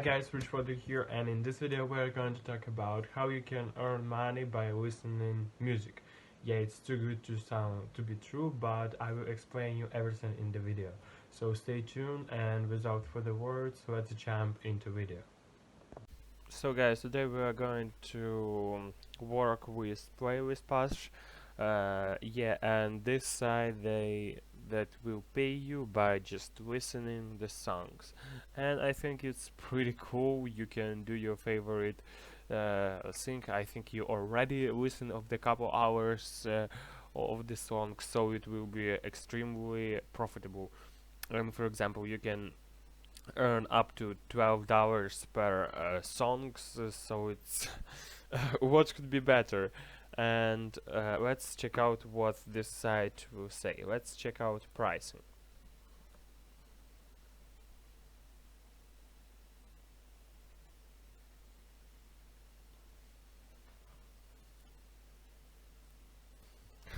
guys, Rich here, and in this video we are going to talk about how you can earn money by listening music. Yeah, it's too good to sound to be true, but I will explain you everything in the video. So stay tuned, and without further words, let's jump into video. So guys, today we are going to work with playlist patch. Yeah, and this side that will pay you by just listening the songs, and I think it's pretty cool. You can do your favorite thing. I think you already listen of the couple hours of the song, so it will be extremely profitable. For example, you can earn up to $12 per songs, so it's what could be better. And let's check out what this site will say. Let's check out pricing.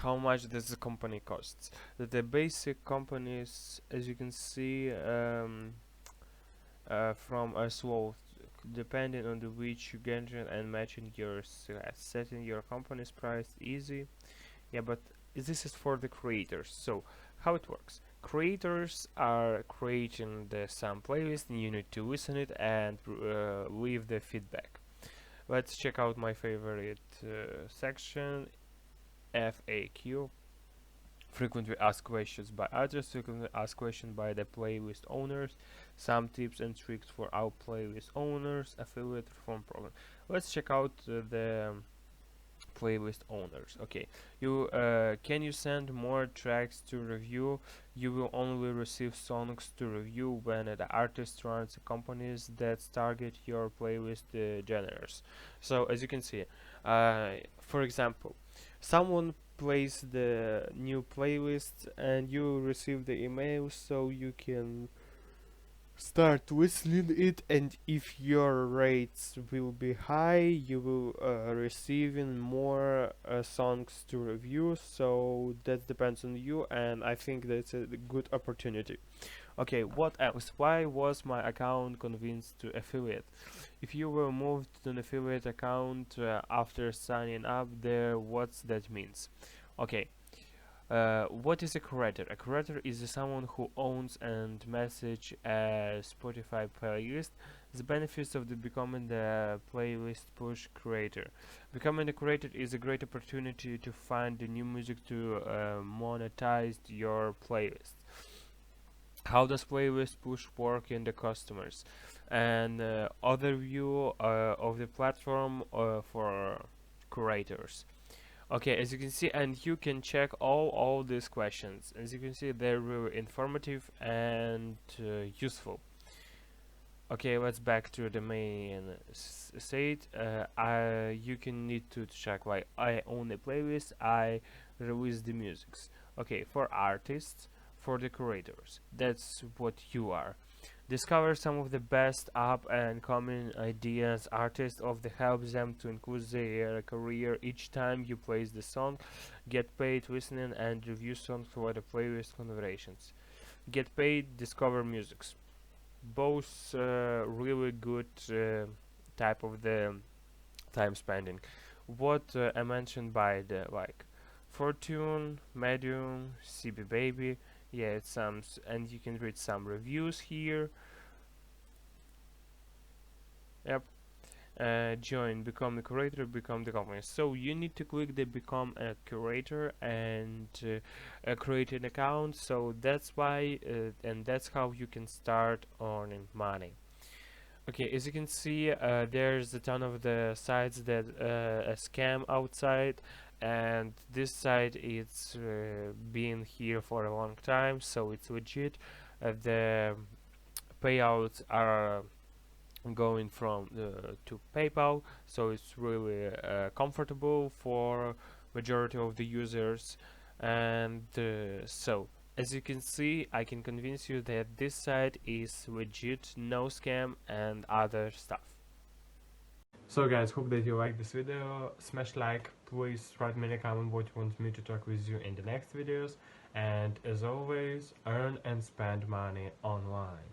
How much does the company costs? The basic companies, as you can see, from a slow, depending on the which you get and matching your setting your company's price easy. Yeah, but this is for the creators. So how it works: creators are creating some playlist, and you need to listen it and leave the feedback. Let's check out my favorite section, FAQ. Frequently asked questions by artists, frequently asked questions by the playlist owners, some tips and tricks for our playlist owners, affiliate reform program. Let's check out the playlist owners. Okay, you can you send more tracks to review? You will only receive songs to review when the artist runs companies that target your playlist genres. So as you can see, for example, someone plays the new playlist and you receive the email, so you can start listening it, and if your rates will be high, you will receiving more songs to review. So that depends on you, and I think that's a good opportunity. Okay, what else? Why was my account convinced to affiliate? If you were moved to an affiliate account after signing up there, what's that means? Okay, what is a curator? A curator is someone who owns and manages a Spotify playlist. The benefits of becoming the playlist push creator. Becoming a curator is a great opportunity to find the new music to monetize your playlist. How does playlist push work in the customers? And other view of the platform for curators. Okay, as you can see, and you can check all these questions. As you can see, they're really informative and useful. Okay, let's back to the main site. You can need to check like I own a playlist, I release the musics. Okay, for artists, for the creators, that's what you are. Discover some of the best up and coming ideas artists of the help them to include their career each time you place the song. Get paid listening and review songs for the playlist conversations. Get paid discover musics. Both really good type of the time spending. What I mentioned by the like Fortune, Medium, CB Baby. Yeah, it's some, and you can read some reviews here. Yep. Join, become the curator, become the company. So you need to click the become a curator and create an account. So that's why, and that's how you can start earning money. Okay, as you can see, there's a ton of the sites that a scam outside, and this site is been here for a long time, so it's legit. The payouts are going from to PayPal, so it's really comfortable for majority of the users. And so as you can see, I can convince you that this site is legit, no scam and other stuff. So guys, hope that you like this video. Smash like, please write me in a comment what you want me to talk with you in the next videos, and as always, earn and spend money online.